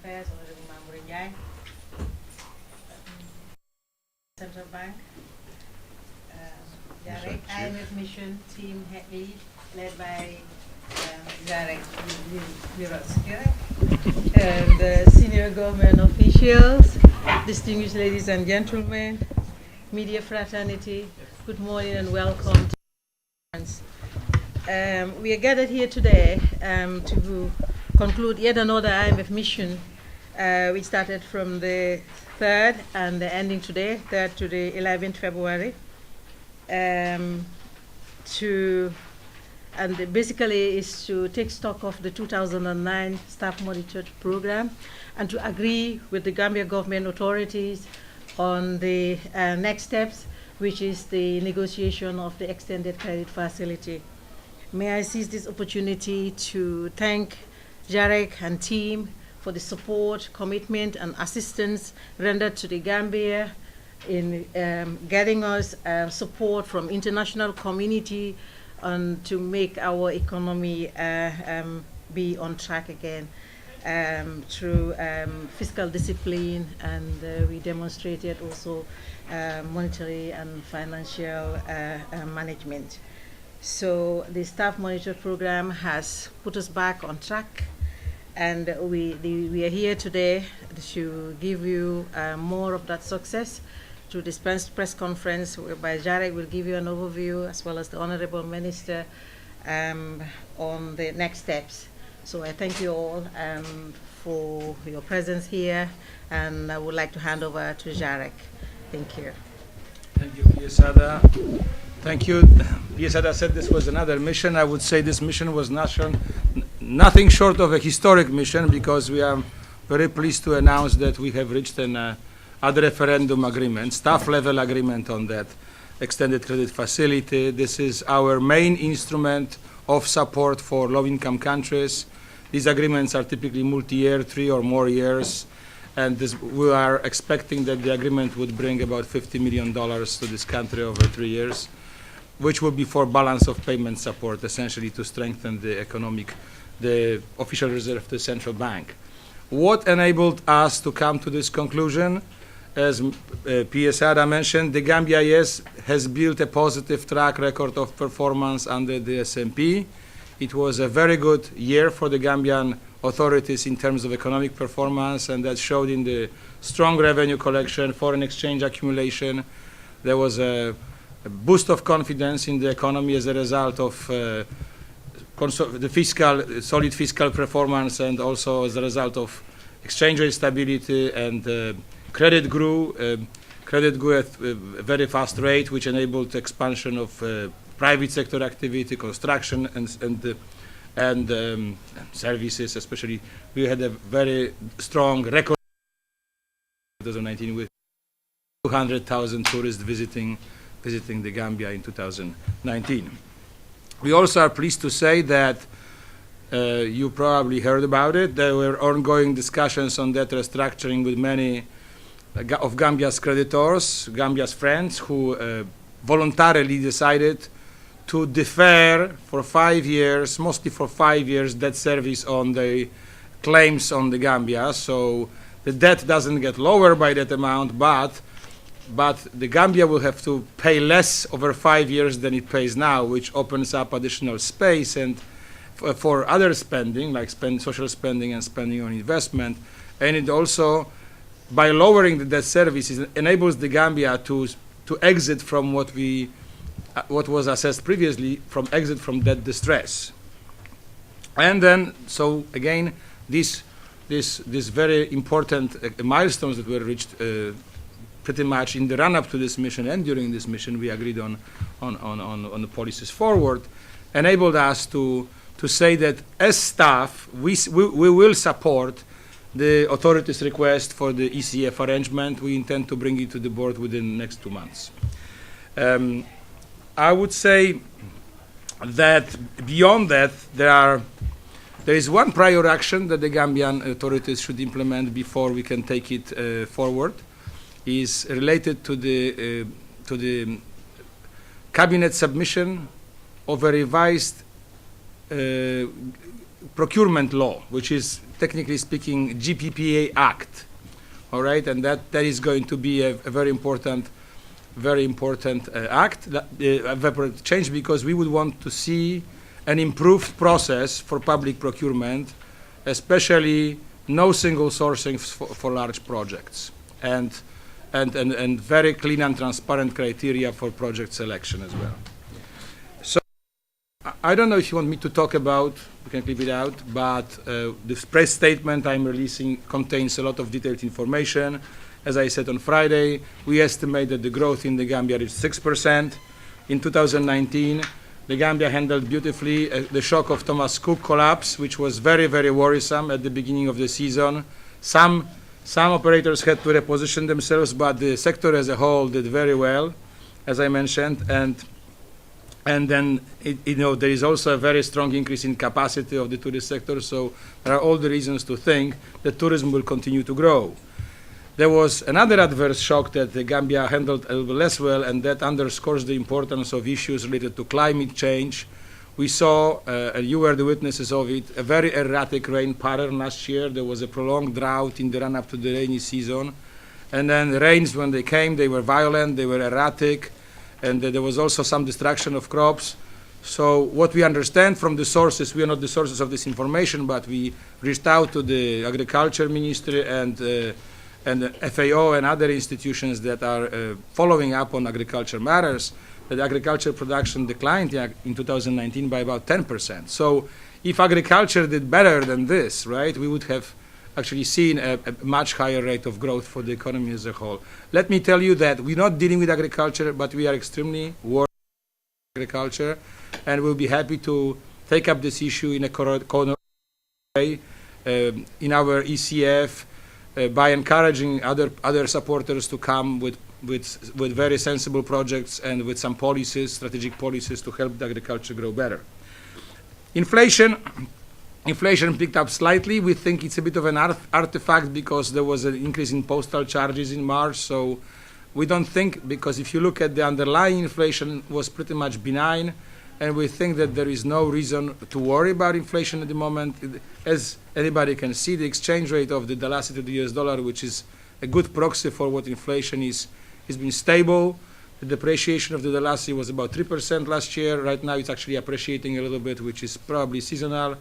Affairs, Honorable Mamour Ndiaye, Central Bank, Jarek, IMF Mission Team Head Lead, led by Jarek and senior government officials, distinguished ladies and gentlemen, media fraternity, good morning and welcome to we are gathered here today to conclude yet another IMF mission, which started from the 3rd and ending today, 3rd to the 11th February. And basically is to take stock of the 2009 Staff Monitored Program and to agree with the Gambia government authorities on the next steps, which is the negotiation of the extended credit facility. May I seize this opportunity to thank Jarek and team for the support, commitment, and assistance rendered to the Gambia in getting us support from international community to make our economy be on track again through fiscal discipline, and we demonstrated also monetary and financial management. So the Staff Monitor Program has put us back on track, and we are here today to give you more of that success through this press conference, whereby Jarek will give you an overview, as well as the Honorable Minister, on the next steps. So I thank you all for your presence here, and I would like to hand over to Jarek. Thank you. Thank you, Piesada. Thank you. Piesada said this was another mission. I would say this mission was nothing short of a historic mission, because we are very pleased to announce that we have reached an ad referendum agreement, staff-level agreement on that extended credit facility. This is our main instrument of support for low-income countries. These agreements are typically multi-year, 3 or more years, and we are expecting that the agreement would bring about $50 million to this country over 3 years, which will be for balance of payment support, essentially to strengthen the official reserve of the central bank. What enabled us to come to this conclusion? As Piesada mentioned, the Gambia, yes, has built a positive track record of performance under the SMP. It was a very good year for the Gambian authorities in terms of economic performance, and that showed in the strong revenue collection, foreign exchange accumulation. There was a boost of confidence in the economy as a result of the solid fiscal performance, and also as a result of exchange rate stability, and credit grew at a very fast rate, which enabled expansion of private sector activity, construction, and services. Especially, we had a very strong record in 2019 with 200,000 tourists visiting the Gambia in 2019. We also are pleased to say that you probably heard about it. There were ongoing discussions on debt restructuring with many of Gambia's creditors, Gambia's friends, who voluntarily decided to defer for 5 years, mostly for 5 years, debt service on the claims on the Gambia. So the debt doesn't get lower by that amount, but the Gambia will have to pay less over 5 years than it pays now, which opens up additional space and for other spending, like social spending and spending on investment. And it also, by lowering the debt service, it enables the Gambia to exit from what was assessed previously, exit from debt distress. And then, so again, these very important milestones that were reached pretty much in the run-up to this mission and during this mission, we agreed on the policies forward, enabled us to say that as staff, we will support the authorities' request for the ECF arrangement. We intend to bring it to the board within the next 2 months. I would say that beyond that, there is one prior action that the Gambian authorities should implement before we can take it forward. Is related to the cabinet submission of a revised procurement law, which is technically speaking GPPA Act. All right, and that is going to be a very important act, change, because we would want to see an improved process for public procurement, especially no single sourcing for large projects, and very clean and transparent criteria for project selection as well. So I don't know if you want me to talk about, we can leave it out, but the press statement I'm releasing contains a lot of detailed information. As I said on Friday, we estimate that the growth in the Gambia is 6%. In 2019, the Gambia handled beautifully the shock of Thomas Cook collapse, which was very, very worrisome at the beginning of the season. Some operators had to reposition themselves, but the sector as a whole did very well, as I mentioned. And then, there is also a very strong increase in capacity of the tourist sector, so there are all the reasons to think that tourism will continue to grow. There was another adverse shock that the Gambia handled a little less well, and that underscores the importance of issues related to climate change. We saw, and you were the witnesses of it, a very erratic rain pattern last year. There was a prolonged drought in the run-up to the rainy season. And then the rains, when they came, they were violent, they were erratic, and there was also some destruction of crops. So what we understand from the sources, we are not the sources of this information, but we reached out to the Agriculture Ministry and the FAO and other institutions that are following up on agriculture matters, that agriculture production declined in 2019 by about 10%. So if agriculture did better than this, right, we would have actually seen a much higher rate of growth for the economy as a whole. Let me tell you that we're not dealing with agriculture, but we are extremely worried about agriculture, and we'll be happy to take up this issue in a coordinated way in our ECF, by encouraging other supporters to come with very sensible projects and with some policies, strategic policies, to help the agriculture grow better. Inflation picked up slightly. We think it's a bit of an artifact because there was an increase in postal charges in March. So we don't think, because if you look at the underlying inflation, was pretty much benign, and we think that there is no reason to worry about inflation at the moment. As anybody can see, the exchange rate of the dalasi to the US dollar, which is a good proxy for what inflation is, has been stable. The depreciation of the dalasi was about 3% last year. Right now it's actually appreciating a little bit, which is probably seasonal.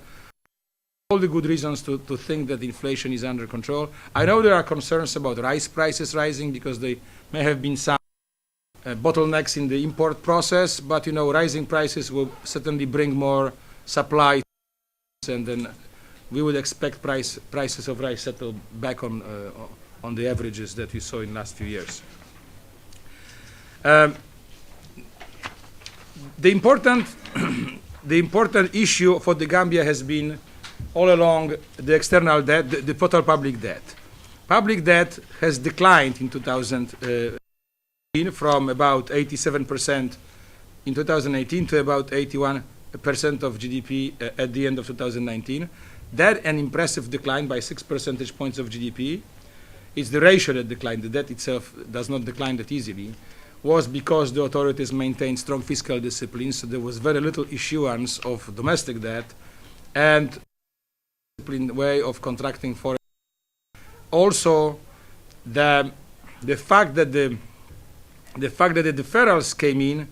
All the good reasons to think that inflation is under control. I know there are concerns about rice prices rising because there may have been some bottlenecks in the import process, but rising prices will certainly bring more supply, and then we would expect prices of rice settle back on the averages that we saw in the last few years. The important issue for the Gambia has been all along the external debt, the total public debt. Public debt has declined in 2000. From about 87% in 2018 to about 81% of GDP at the end of 2019. That an impressive decline by 6 percentage points of GDP. It's the ratio that declined. The debt itself does not decline that easily. Was because the authorities maintained strong fiscal discipline, so there was very little issuance of domestic debt and disciplined way of contracting foreign. Also, the fact that the deferrals came in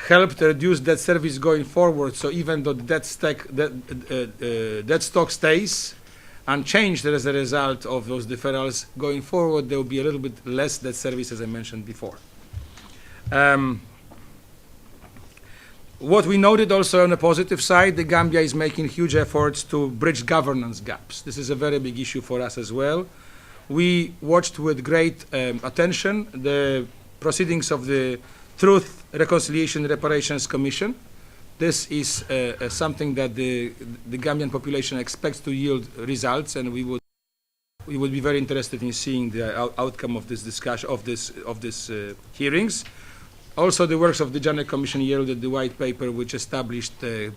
helped reduce debt service going forward. So even though the debt stock stays unchanged as a result of those deferrals, going forward there will be a little bit less debt service, as I mentioned before. What we noted also on the positive side, the Gambia is making huge efforts to bridge governance gaps. This is a very big issue for us as well. We watched with great attention the proceedings of the Truth, Reconciliation, Reparations Commission. This is something that the Gambian population expects to yield results, and we would be very interested in seeing the outcome of this discussion, of this hearings. Also, the works of the Janet Commission yielded the white paper, which established the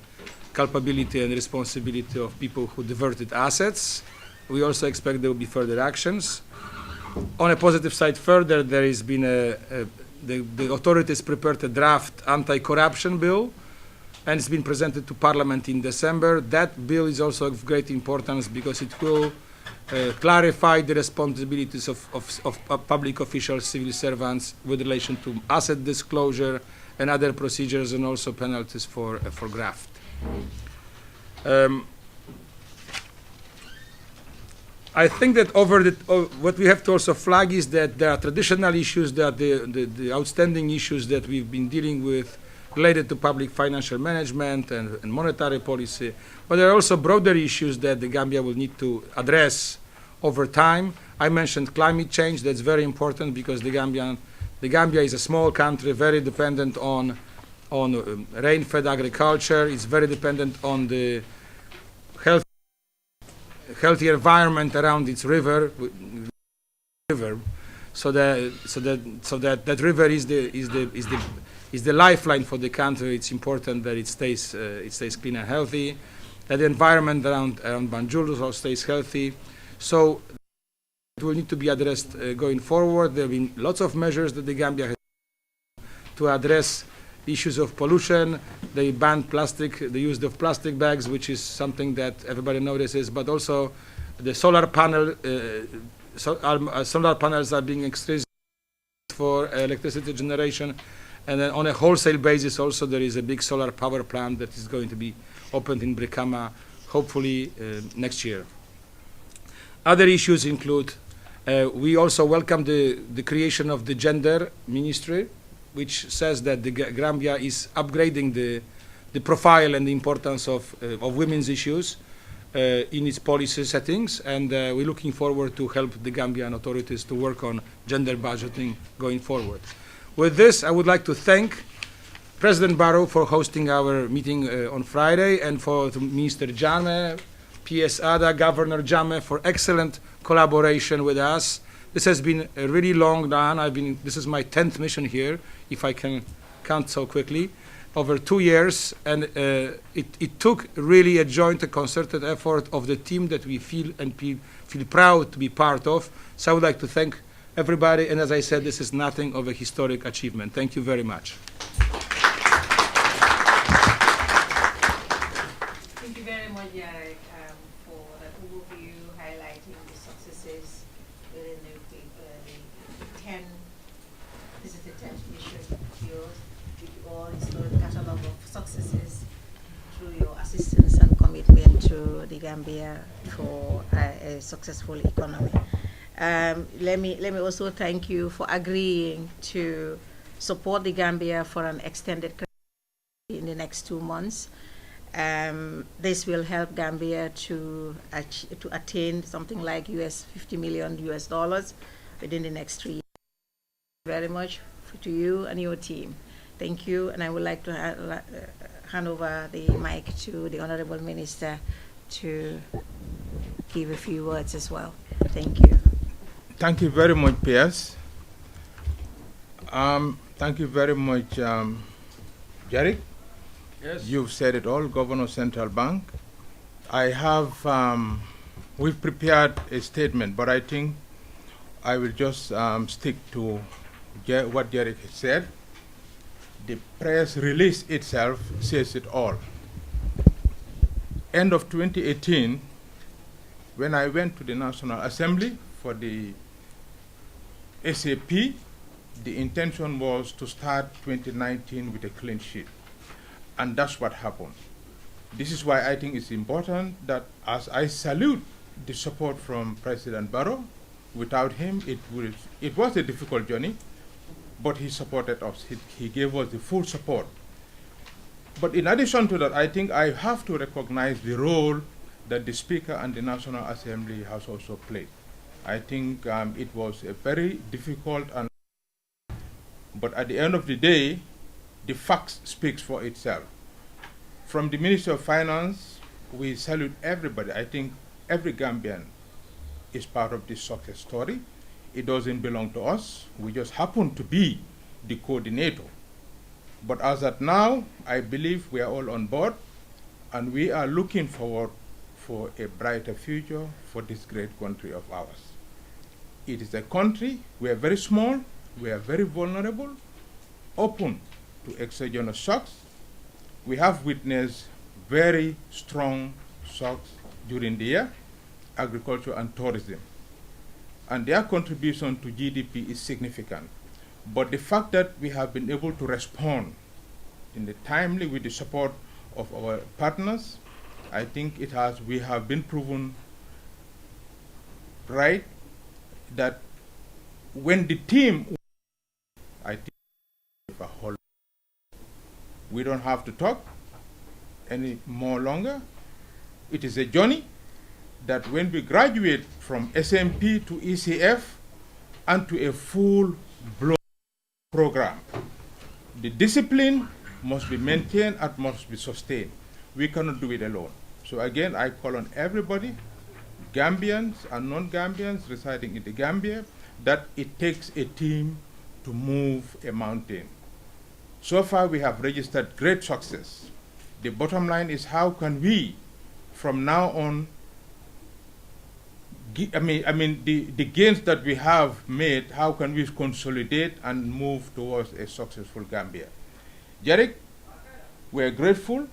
culpability and responsibility of people who diverted assets. We also expect there will be further actions. On a positive side, further, there has been the authorities prepared a draft anti-corruption bill, and it's been presented to Parliament in December. That bill is also of great importance because it will clarify the responsibilities of public officials, civil servants with relation to asset disclosure and other procedures, and also penalties for graft. I think that what we have to also flag is that there are traditional issues, that the outstanding issues that we've been dealing with related to public financial management and monetary policy, but there are also broader issues that the Gambia will need to address over time. I mentioned climate change. That's very important because the Gambia is a small country, very dependent on rain-fed agriculture. It's very dependent on the healthy environment around its river. So that river is the lifeline for the country. It's important that it stays clean and healthy. That the environment around Banjul also stays healthy. So it will need to be addressed going forward. There have been lots of measures that the Gambia has to address issues of pollution. They banned the use of plastic bags, which is something that everybody notices, but also the solar panels are being extracted for electricity generation. And then on a wholesale basis also there is a big solar power plant that is going to be opened in Brikama, hopefully next year. Other issues include, we also welcome the creation of the gender ministry, which says that the Gambia is upgrading the profile and the importance of women's issues in its policy settings, and we're looking forward to help the Gambian authorities to work on gender budgeting going forward. With this, I would like to thank President Barrow for hosting our meeting on Friday, and for Minister Jame, PS Ada, Governor Jame, for excellent collaboration with us. This has been a really long run. This is my 10th mission here, if I can count so quickly, over 2 years, and it took really a joint, concerted effort of the team that we feel proud to be part of. So I would like to thank everybody, and as I said, this is nothing of a historic achievement. Thank you very much. Thank you very much, Jarek, for that overview, highlighting the successes within the 10, this is the 10th mission of yours, with all historic catalogue of successes through your assistance and commitment to the Gambia for a successful economy. Let me also thank you for agreeing to support the Gambia for an extended in the next 2 months. This will help Gambia to attain something like $50 million within the next 3 years. Thank you very much to you and your team. Thank you, and I would like to hand over the mic to the Honorable Minister to give a few words as well. Thank you. Thank you very much, PS. Thank you very much, Jarek. Yes. You've said it all, Governor Central Bank. We've prepared a statement, but I think I will just stick to what Jarek has said. The press release itself says it all. End of 2018, when I went to the National Assembly for the SAP, the intention was to start 2019 with a clean sheet. And that's what happened. This is why I think it's important that, as I salute the support from President Barrow, without him it was a difficult journey, but he supported us. He gave us the full support. But in addition to that, I think I have to recognize the role that the Speaker and the National Assembly has also played. I think it was a very difficult, but at the end of the day, the facts speaks for itself. From the Minister of Finance, we salute everybody. I think every Gambian is part of this success story. It doesn't belong to us. We just happen to be the coordinator. But as at now, I believe we are all on board, and we are looking forward for a brighter future for this great country of ours. It is a country, we are very small, we are very vulnerable, open to exogenous shocks, we have witnessed very strong shocks during the year, agriculture and tourism. And their contribution to GDP is significant. But the fact that we have been able to respond in the timely with the support of our partners, I think we have been proven right that when the team, I think a whole, we don't have to talk any more longer. It is a journey that when we graduate from SMP to ECF and to a full-blown program, the discipline must be maintained and must be sustained. We cannot do it alone. So again, I call on everybody, Gambians and non-Gambians residing in the Gambia, that it takes a team to move a mountain. So far, we have registered great success. The bottom line is how can we, from now on, the gains that we have made, how can we consolidate and move towards a successful Gambia? Jarek, we're grateful.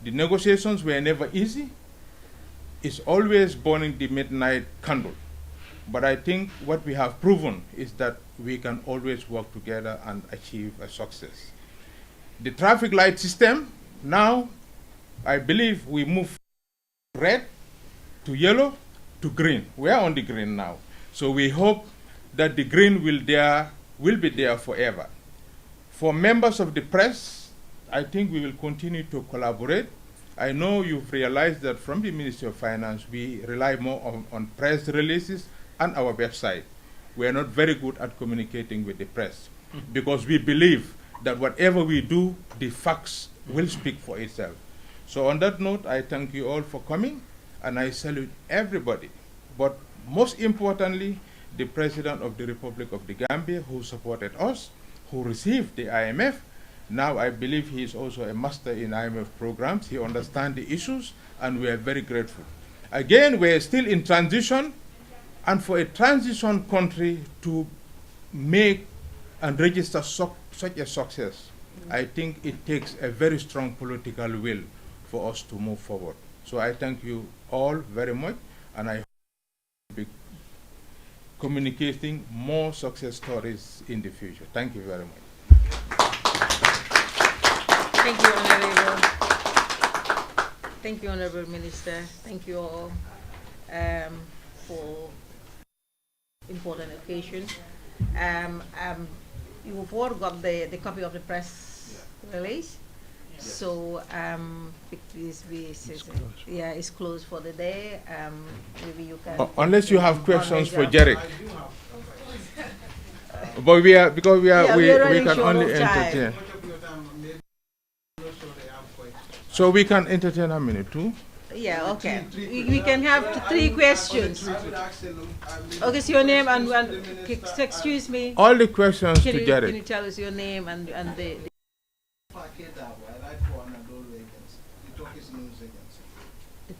The negotiations were never easy. It's always burning the midnight candle. But I think what we have proven is that we can always work together and achieve a success. The traffic light system, now, I believe we move from red to yellow to green. We are on the green now. So we hope that the green will be there forever. For members of the press, I think we will continue to collaborate. I know you've realized that from the Ministry of Finance, we rely more on press releases and our website. We are not very good at communicating with the press because we believe that whatever we do, the facts will speak for itself. So on that note, I thank you all for coming, and I salute everybody. But most importantly, the President of the Republic of the Gambia, who supported us, who received the IMF. Now I believe he is also a master in IMF programs. He understands the issues, and we are very grateful. Again, we are still in transition, and for a transition country to make and register such a success, I think it takes a very strong political will for us to move forward. So I thank you all very much, and I hope to be communicating more success stories in the future. Thank you very much. Thank you, Honorable. Thank you, Honorable Minister. Thank you all for important occasion. You've all got the copy of the press release. Yes. So it's closed for the day. Maybe you can. Unless you have questions for Jarek. But we can only entertain. So we can entertain a minute too. Yeah, okay. We can have 3 questions. Okay, so your name and excuse me. All the questions to Jarek. Can you tell us your name and the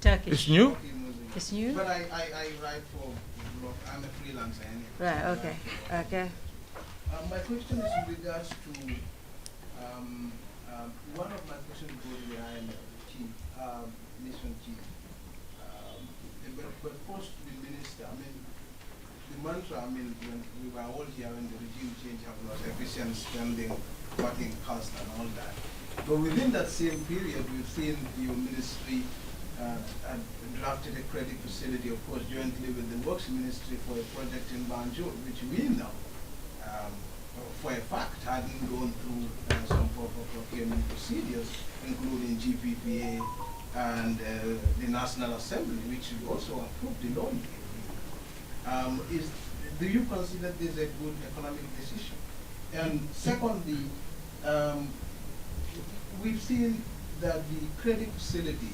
Turkish. It's new? It's new? But I write for blog. I'm a freelancer anyway. Right, okay. Okay. My question is in regards to one of my questions goes behind chief, mission chief. But first to the minister, the mantra, when we were all here when the regime change happened was efficient spending, cutting costs and all that. But within that same period, we've seen your ministry drafted a credit facility, of course, jointly with the Works Ministry for a project in Banjul, which we know, for a fact, hadn't gone through some procurement procedures, including GPPA and the National Assembly, which also approved the loan. Do you consider this a good economic decision? And secondly, we've seen that the credit facility,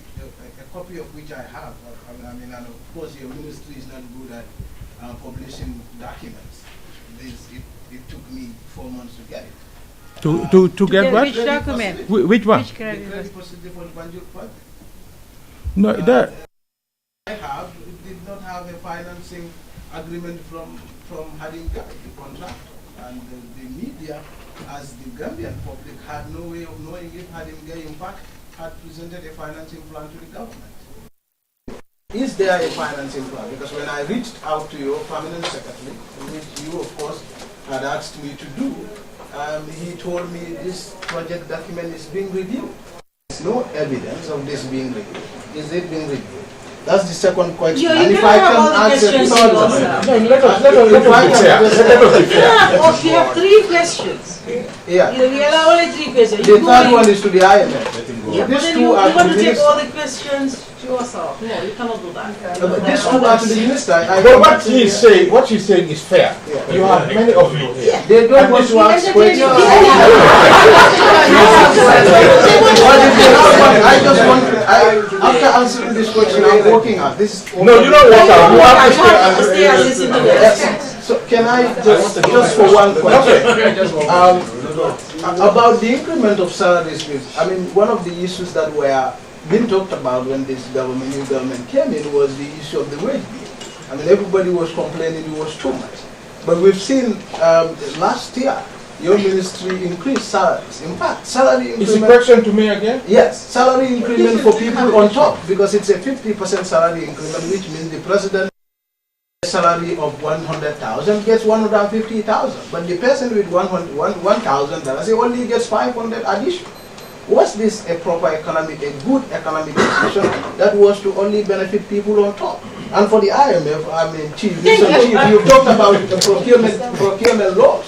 a copy of which I have, and of course your ministry is not good at publishing documents. It took me 4 months to get it. To get what? Which document? Which one? Which credit facility for the Banjul project. No, that. It did not have a financing agreement from Hadinga, the contractor, and the media as the Gambian public had no way of knowing it, had IMF had presented a financing plan to the government. Is there a financing plan? Because when I reached out to your permanent secretary, which you of course had asked me to do, he told me this project document is being reviewed. There's no evidence of this being reviewed. Is it being reviewed? That's the second question. And if I can answer the third one. Let us be fair. You have 3 questions. Yeah. We allow only 3 questions. The third one is to the IMF. Yeah, but These then two you are want to to the take minister. all the questions to yourself. No, you cannot do that. These two are to the minister. But what she's saying is fair. Yeah. You have many of you here. They don't want to ask questions. After answering this question, I'm walking out. This is No, you don't walk out. You have to stay and stay and listen to this. So can I just for one question, about the increment of salaries? I mean, one of the issues that were being talked about when this new government came in was the issue of the wage bill. I mean, everybody was complaining it was too much. But we've seen last year, your ministry increased salaries. In fact, salary increment... Is the question to me again? Yes, salary increment for people on top, because it's a 50% salary increment, which means the president salary of 100,000 gets 150,000, but the person with $1,000 he only gets 500 addition. Was this a proper economic, a good economic decision that was to only benefit people on top? And for the IMF, I mean, Chief, you talked about the procurement laws.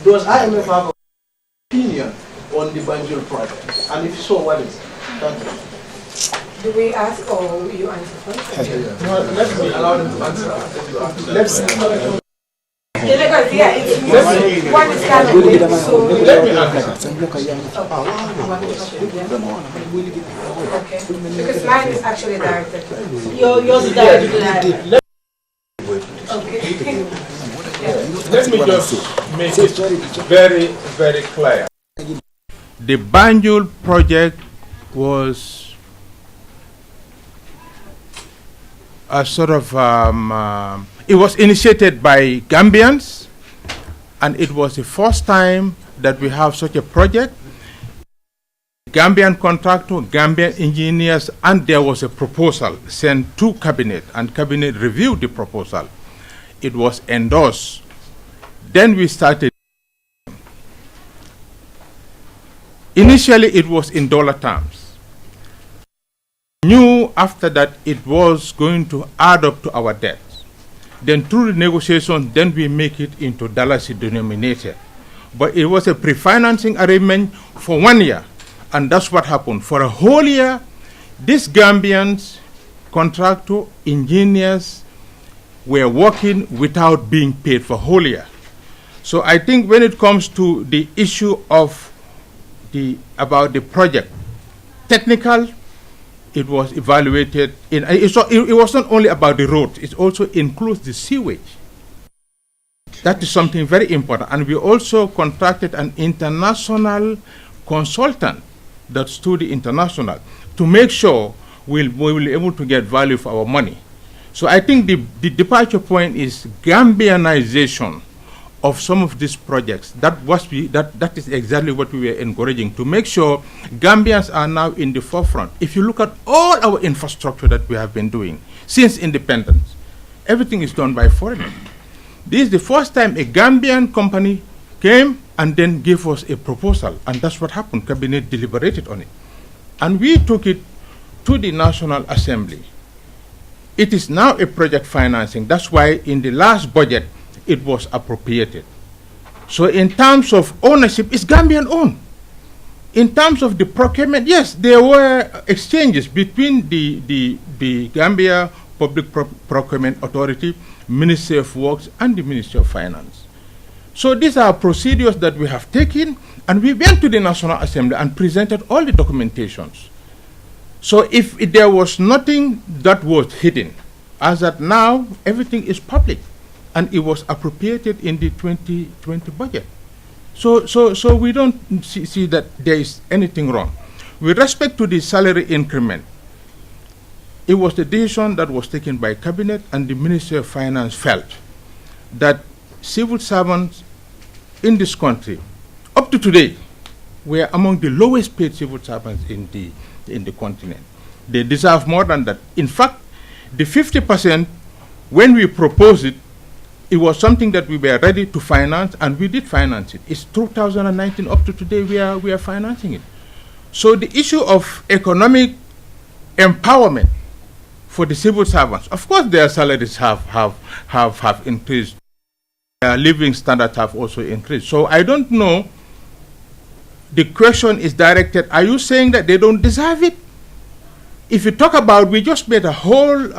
Does IMF have an opinion on the Banjul project? And if so, what is it? Thank you. Do we ask or will you answer first? No, let me allow them to answer. Let's Yeah, because it's one is kind of late, so let me answer. okay. Because mine is actually directed to you. Yours is directed. Okay. Let me just make it very, very clear. The Banjul project was a sort of, it was initiated by Gambians, and it was the first time that we have such a project. Gambian contractor, Gambian engineers, and there was a proposal sent to Cabinet, and Cabinet reviewed the proposal. It was endorsed. Then we started. Initially, it was in dollar terms. Knew after that it was going to add up to our debts. Then through the negotiation, then we make it into dollars denominated. But it was a pre-financing arrangement for 1 year, and that's what happened. For a whole year, these Gambians, contractor, engineers, were working without being paid for a whole year. So I think when it comes to the issue of about the project, technical, it was evaluated. It was not only about the roads, it also includes the sewage. That is something very important. And we also contracted an international consultant that studied international to make sure we will be able to get value for our money. So I think the departure point is Gambianization of some of these projects. That is exactly what we were encouraging, to make sure Gambians are now in the forefront. If you look at all our infrastructure that we have been doing since independence, everything is done by foreigners. This is the first time a Gambian company came and then gave us a proposal, and that's what happened. Cabinet deliberated on it. And we took it to the National Assembly. It is now a project financing. That's why in the last budget, it was appropriated. So in terms of ownership, it's Gambian owned. In terms of the procurement, yes, there were exchanges between the Gambia Public Procurement Authority, Ministry of Works, and the Ministry of Finance. So these are procedures that we have taken, and we went to the National Assembly and presented all the documentations. So if there was nothing that was hidden, as at now, everything is public, and it was appropriated in the 2020 budget. So we don't see that there is anything wrong. With respect to the salary increment, it was the decision that was taken by Cabinet, and the Ministry of Finance felt that civil servants in this country, up to today, we are among the lowest paid civil servants in the continent. They deserve more than that. In fact, the 50%, when we proposed it, it was something that we were ready to finance, and we did finance it. It's 2019 up to today we are financing it. So the issue of economic empowerment for the civil servants, of course their salaries have increased. Their living standards have also increased. So I don't know, the question is directed, are you saying that they don't deserve it? If you talk about, we just made a whole,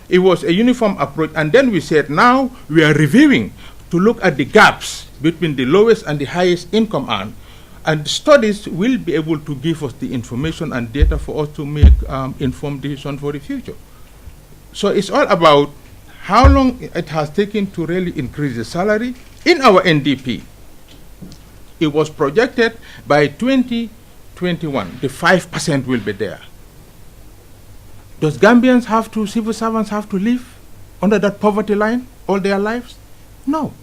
it was a uniform approach, and then we said now we are reviewing to look at the gaps between the lowest and the highest income earned, and studies will be able to give us the information and data for us to make informed decisions for the future. So it's all about how long it has taken to really increase the salary. In our NDP, it was projected by 2021, the 5% will be there. Does Gambians have to, civil servants have to live under that poverty line all their lives? No.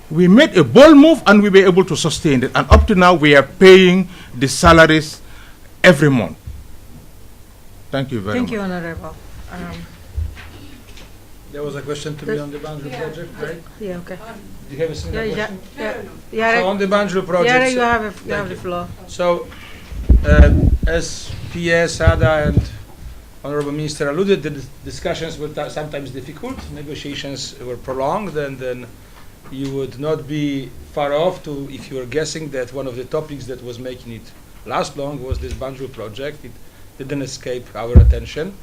We made a bold move and we were able to sustain it. And up to now, we are paying the salaries every month. Thank you very much. Thank you, Honorable. There was a question to me on the Banjul project, right? Yeah, okay. Do you have a similar question? Yeah, So on the Banjul project. yeah, you have the floor. So, as PA, SADA, and Honorable Minister alluded, the discussions were sometimes difficult. Negotiations were prolonged, and then you would not be far off to, if you were guessing that one of the topics that was making it last long was this Banjul project. It didn't escape our attention.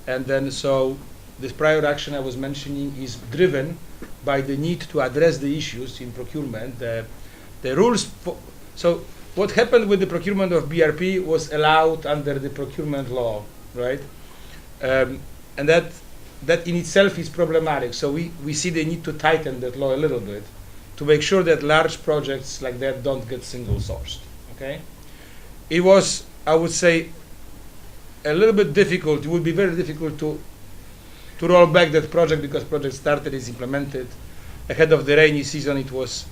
And then so this prior action I was mentioning is driven by the need to address the issues in procurement. The rules, so what happened with the procurement of BRP was allowed under the procurement law, right? And that in itself is problematic. So we see the need to tighten that law a little bit to make sure that large projects like that don't get single sourced, okay? It was, I would say, a little bit difficult. It would be very difficult to roll back that project because project started, is implemented. Ahead of the rainy season, it was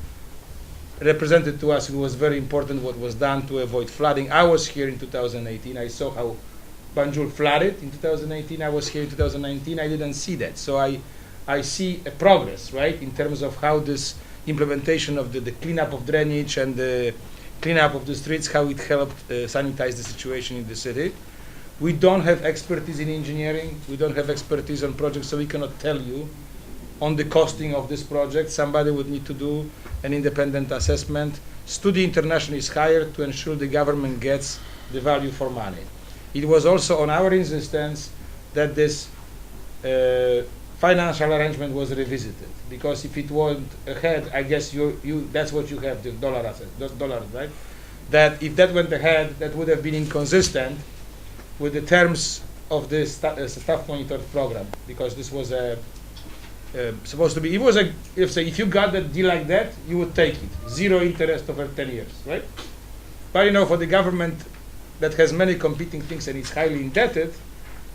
represented to us, it was very important what was done to avoid flooding. I was here in 2018. I saw how Banjul flooded in 2018. I was here in 2019. I didn't see that. So I see a progress, right, in terms of how this implementation of the cleanup of drainage and the cleanup of the streets, how it helped sanitize the situation in the city. We don't have expertise in engineering. We don't have expertise on projects, so we cannot tell you on the costing of this project. Somebody would need to do an independent assessment. Studi International is hired to ensure the government gets the value for money. It was also on our insistence that this financial arrangement was revisited, because if it went ahead, I guess that's what you have, the dollar asset, dollars, right? That if that went ahead, that would have been inconsistent with the terms of the staff monitored program, because this was supposed to be, it was if you got a deal like that, you would take it, 0 interest over 10 years, right? But you know, for the government that has many competing things and is highly indebted,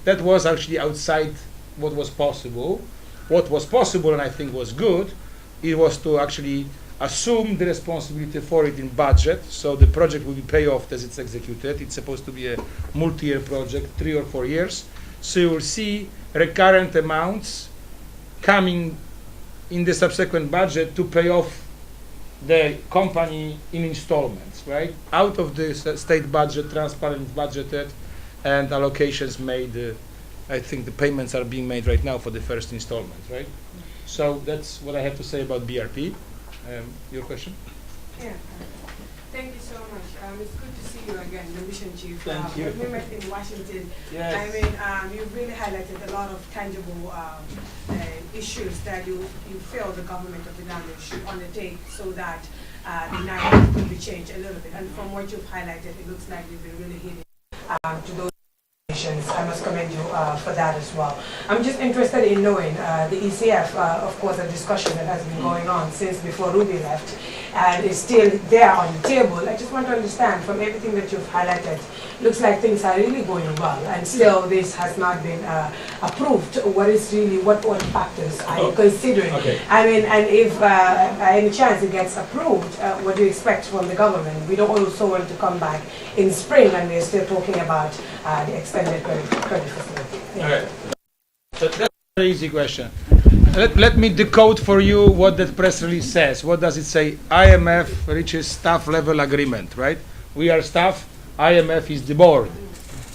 that was actually outside what was possible. What was possible, and I think was good, it was to actually assume the responsibility for it in budget, so the project will be paid off as it's executed. It's supposed to be a multi-year project, 3 or 4 years. So you will see recurrent amounts coming in the subsequent budget to pay off the company in installments, right? Out of the state budget, transparent budgeted, and allocations made. I think the payments are being made right now for the first installment, right? So that's what I have to say about BRP. Your question? Yeah. Thank you so much. It's good to see you again, the mission chief. Thank you. We met in Washington. Yes. I mean, you've really highlighted a lot of tangible issues that you feel the government of the Gambia should undertake so that the narrative could be changed a little bit. And from what you've highlighted, it looks like you've been really hitting to those. I must commend you for that as well. I'm just interested in knowing the ECF, of course, a discussion that has been going on since before Ruby left, and is still there on the table. I just want to understand from everything that you've highlighted, looks like things are really going well, and still this has not been approved. What all factors are you considering? Okay. I mean, and if by any chance it gets approved, what do you expect from the government? We don't also want to come back in spring and we're still talking about the extended credit facility. All right. So that's a very easy question. Let me decode for you what that press release says. What does it say? IMF reaches staff level agreement, right? We are staff, IMF is the board.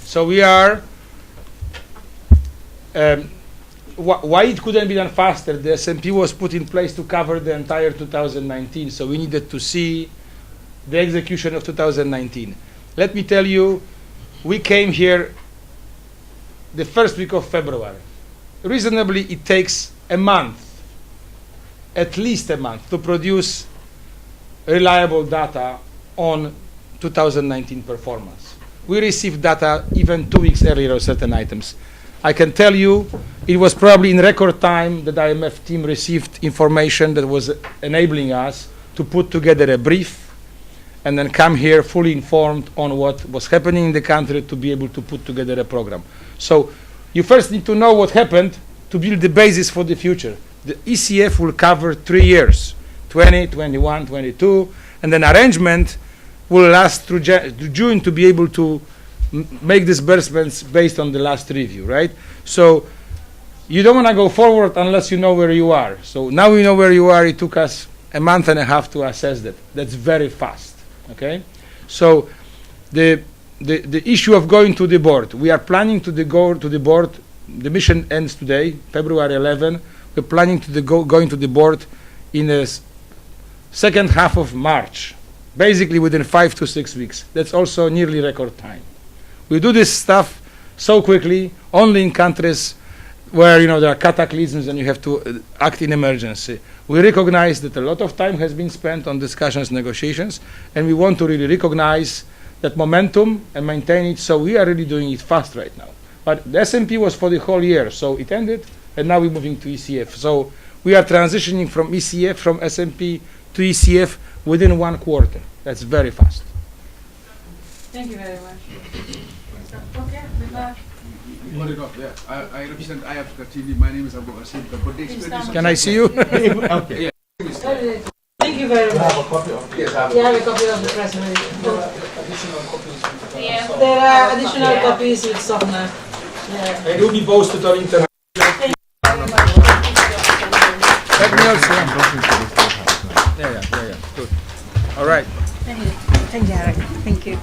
So we are, why it couldn't be done faster? The S&P was put in place to cover the entire 2019, so we needed to see the execution of 2019. Let me tell you, we came here the first week of February. Reasonably, it takes a month, at least a month, to produce reliable data on 2019 performance. We received data even 2 weeks earlier on certain items. I can tell you it was probably in record time that the IMF team received information that was enabling us to put together a brief and then come here fully informed on what was happening in the country to be able to put together a program. So you first need to know what happened to build the basis for the future. The ECF will cover 3 years, 20, 21, 22, and then arrangement will last through June to be able to make disbursements based on the last review, right? So you don't want to go forward unless you know where you are. So now we know where you are. It took us a month and a half to assess that. That's very fast, okay? So the issue of going to the board, we are planning to go to the board. The mission ends today, February 11. We're planning to going to the board in the second half of March, basically within 5 to 6 weeks. That's also nearly record time. We do this stuff so quickly, only in countries where there are cataclysms and you have to act in emergency. We recognize that a lot of time has been spent on discussions, negotiations, and we want to really recognize that momentum and maintain it, so we are really doing it fast right now. But the S&P was for the whole year, so it ended, and now we're moving to ECF. So we are transitioning from ECF, from S&P to ECF within 1 quarter. That's very fast. Thank you very much. Okay, I represent IAF TV. My name is Abu Asim. But the expedition. Can I see you? Okay. Yeah. Thank you very much. Yes, I have. You have a copy of the press release. Additional copies. Yeah. There are additional copies with softener. Yeah. It will be posted on internet. Let me also. Yeah. Good. All right. Thank you. Thank you.